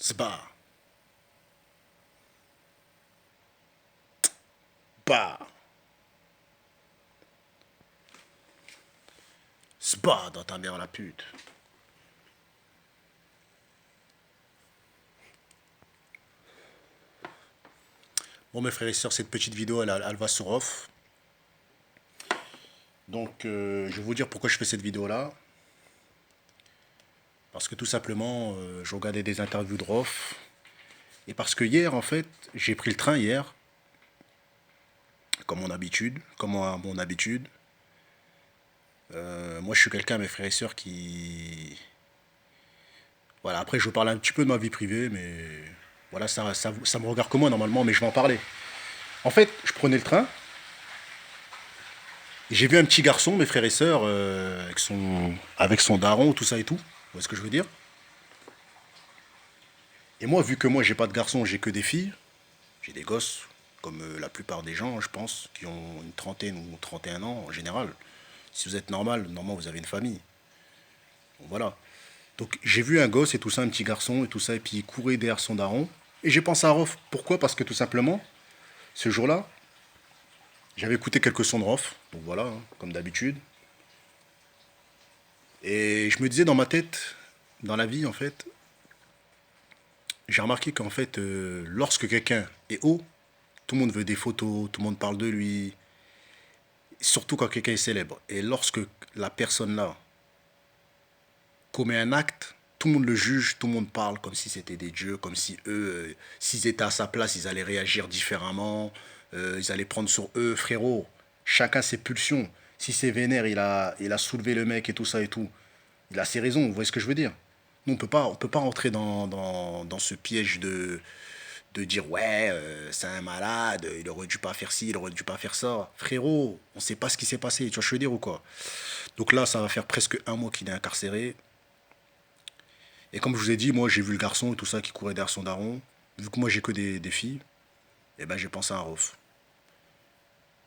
Sba, bah, sba dans ta mère la pute. Bon mes frères et sœurs, cette petite vidéo, elle va sur off. Donc je vais vous dire pourquoi je fais cette vidéo là. Parce que tout simplement, je regardais des interviews de Rof. Et parce que hier, en fait, j'ai pris le train hier, comme à mon habitude. Moi, je suis quelqu'un, mes frères et sœurs, qui... Voilà, après, je vous parle un petit peu de ma vie privée, mais... Voilà, ça me regarde que moi, normalement, mais je vais en parler. En fait, je prenais le train, et j'ai vu un petit garçon, mes frères et sœurs, avec son daron, tout ça et tout. Vous voyez ce que je veux dire? Et moi, vu que moi, j'ai pas de garçon, j'ai que des filles, j'ai des gosses, comme la plupart des gens, je pense, qui ont une trentaine ou 31 ans en général. Si vous êtes normal, normalement, vous avez une famille. Donc, voilà. Donc j'ai vu un gosse et tout ça, un petit garçon et tout ça, et puis il courait derrière son daron. Et j'ai pensé à Rof. Pourquoi? Parce que tout simplement, ce jour-là, j'avais écouté quelques sons de Rof, donc voilà, hein, comme d'habitude. Et je me disais dans ma tête, dans la vie en fait, j'ai remarqué qu'en fait, lorsque quelqu'un est haut, tout le monde veut des photos, tout le monde parle de lui, surtout quand quelqu'un est célèbre. Et lorsque la personne là commet un acte, tout le monde le juge, tout le monde parle comme si c'était des dieux, comme si eux, s'ils étaient à sa place, ils allaient réagir différemment, ils allaient prendre sur eux, frérot. Chacun ses pulsions. Si c'est vénère, il a soulevé le mec et tout ça et tout. Il a ses raisons, vous voyez ce que je veux dire? Nous, on peut pas rentrer dans ce piège de dire ouais, c'est un malade, il aurait dû pas faire ci, il aurait dû pas faire ça. Frérot, on sait pas ce qui s'est passé, tu vois ce que je veux dire ou quoi? Donc là, ça va faire presque un mois qu'il est incarcéré. Et comme je vous ai dit, moi j'ai vu le garçon et tout ça qui courait derrière son daron. Vu que moi j'ai que des filles, et ben j'ai pensé à un ref.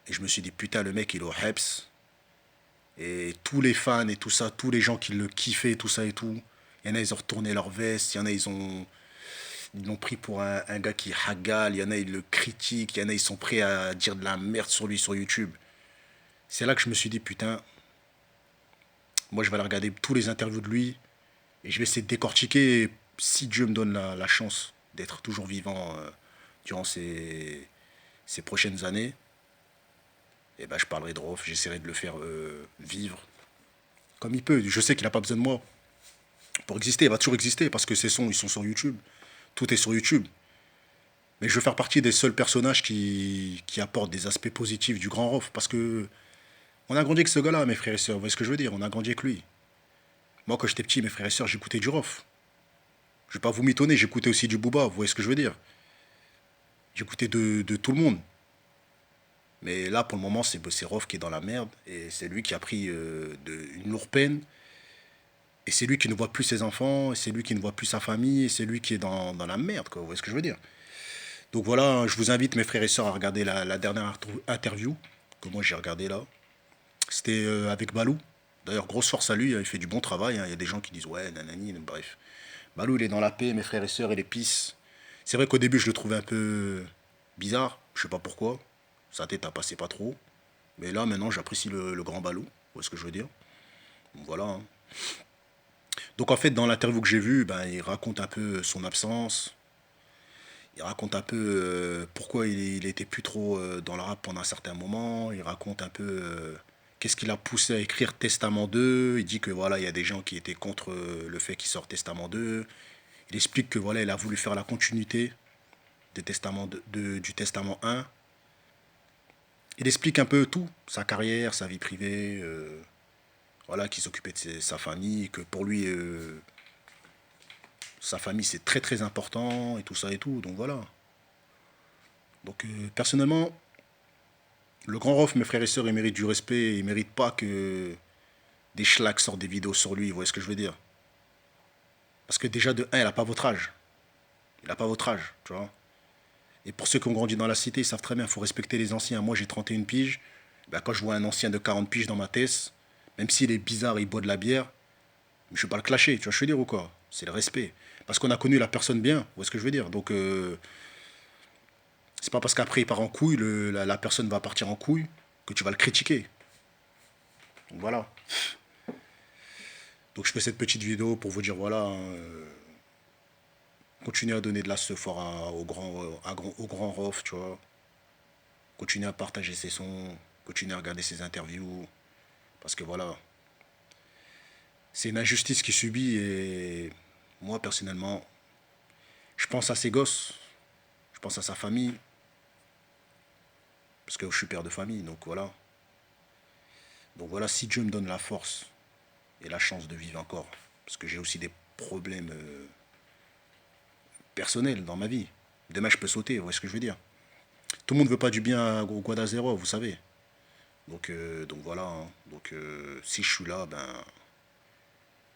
Et je me suis dit, putain, le mec il est au Heps. Et tous les fans et tout ça, tous les gens qui le kiffaient, tout ça et tout. Il y en a, ils ont retourné leur veste. Il y en a, ils l'ont pris pour un gars qui hagal. Il y en a, ils le critiquent. Il y en a, ils sont prêts à dire de la merde sur lui sur YouTube. C'est là que je me suis dit, putain, moi je vais aller regarder tous les interviews de lui. Et je vais essayer de décortiquer si Dieu me donne la chance d'être toujours vivant durant ces prochaines années. Et ben je parlerai de Rof, j'essaierai de le faire vivre comme il peut. Je sais qu'il n'a pas besoin de moi pour exister, il va toujours exister parce que ses sons ils sont sur YouTube. Tout est sur YouTube. Mais je veux faire partie des seuls personnages qui apportent des aspects positifs du grand Rof. Parce que on a grandi avec ce gars-là, mes frères et sœurs. Vous voyez ce que je veux dire? On a grandi avec lui. Moi, quand j'étais petit, mes frères et sœurs, j'écoutais du Rof. Je vais pas vous mitonner, j'écoutais aussi du Booba, vous voyez ce que je veux dire? J'écoutais de tout le monde. Mais là, pour le moment, c'est Rof qui est dans la merde. Et c'est lui qui a pris une lourde peine. Et c'est lui qui ne voit plus ses enfants. Et c'est lui qui ne voit plus sa famille. Et c'est lui qui est dans la merde, quoi. Vous voyez ce que je veux dire? Donc voilà, je vous invite, mes frères et sœurs, à regarder la dernière interview que moi j'ai regardée là. C'était avec Balou. D'ailleurs, grosse force à lui, hein, il fait du bon travail, hein. Il y a des gens qui disent ouais, nanani, bref. Balou, il est dans la paix, mes frères et sœurs, il est peace. C'est vrai qu'au début, je le trouvais un peu bizarre. Je sais pas pourquoi. Sa tête a passé pas trop. Mais là, maintenant, j'apprécie le grand Balou. Vous voyez ce que je veux dire? Donc, voilà, hein. Donc en fait, dans l'interview que j'ai vue, ben, il raconte un peu son absence. Il raconte un peu pourquoi il était plus trop dans le rap pendant un certain moment. Il raconte un peu qu'est-ce qui l'a poussé à écrire Testament 2. Il dit que voilà, il y a des gens qui étaient contre le fait qu'il sorte Testament 2. Il explique que voilà, il a voulu faire la continuité du Testament 1. Il explique un peu tout, sa carrière, sa vie privée, voilà, qu'il s'occupait de sa famille, que pour lui, sa famille c'est très très important et tout ça et tout. Donc voilà. Donc personnellement, le grand Rof, mes frères et sœurs, il mérite du respect. Il mérite pas que des schlags sortent des vidéos sur lui. Vous voyez ce que je veux dire? Parce que déjà, de un, il n'a pas votre âge. Il n'a pas votre âge, tu vois. Et pour ceux qui ont grandi dans la cité, ils savent très bien, il faut respecter les anciens. Moi, j'ai 31 piges. Ben, quand je vois un ancien de 40 piges dans ma tête, même s'il est bizarre, il boit de la bière, Je ne vais pas le clasher, tu vois ce que je veux dire ou quoi? C'est le respect. Parce qu'on a connu la personne bien, vous voyez ce que je veux dire? Donc, c'est pas parce qu'après il part en couille, la personne va partir en couille, que tu vas le critiquer. Donc voilà. Donc je fais cette petite vidéo pour vous dire, voilà, hein, continuez à donner de la stuff au grand Rof, tu vois. Continuez à partager ses sons, continuez à regarder ses interviews. Parce que voilà, c'est une injustice qu'il subit et moi personnellement, je pense à ses gosses, je pense à sa famille, parce que je suis père de famille, donc voilà. Donc voilà, si Dieu me donne la force et la chance de vivre encore, parce que j'ai aussi des problèmes personnels dans ma vie. Demain, je peux sauter, vous voyez ce que je veux dire? Tout le monde ne veut pas du bien au Guadalajara, vous savez. Donc voilà, hein. Donc si je suis là, ben,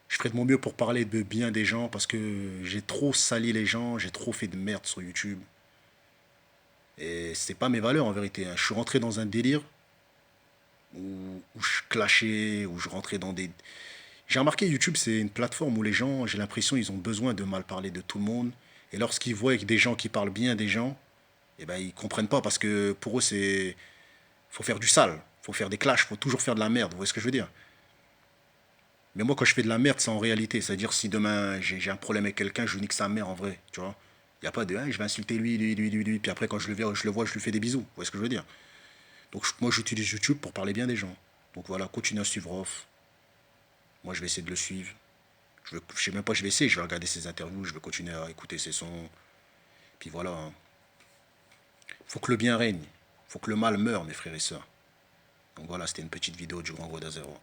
je ferai de mon mieux pour parler de bien des gens parce que j'ai trop sali les gens, j'ai trop fait de merde sur YouTube. Et c'est pas mes valeurs en vérité, hein. Je suis rentré dans un délire où je clashais, où je rentrais dans des... J'ai remarqué YouTube, c'est une plateforme où les gens, j'ai l'impression, ils ont besoin de mal parler de tout le monde. Et lorsqu'ils voient des gens qui parlent bien des gens, eh ben, ils comprennent pas parce que pour eux, c'est... Faut faire du sale, faut faire des clashs, faut toujours faire de la merde, vous voyez ce que je veux dire? Mais moi, quand je fais de la merde, c'est en réalité. C'est-à-dire, si demain j'ai un problème avec quelqu'un, je nique sa mère en vrai, tu vois. Il n'y a pas de, hein, je vais insulter lui. Puis après, quand je le vois, je lui fais des bisous. Vous voyez ce que je veux dire? Donc, moi, j'utilise YouTube pour parler bien des gens. Donc voilà, continue à suivre Off. Moi, je vais essayer de le suivre. Je sais même pas, je vais essayer. Je vais regarder ses interviews, je vais continuer à écouter ses sons. Puis voilà, hein. Faut que le bien règne. Faut que le mal meure, mes frères et sœurs. Donc voilà, c'était une petite vidéo du Grand Goda Zéro.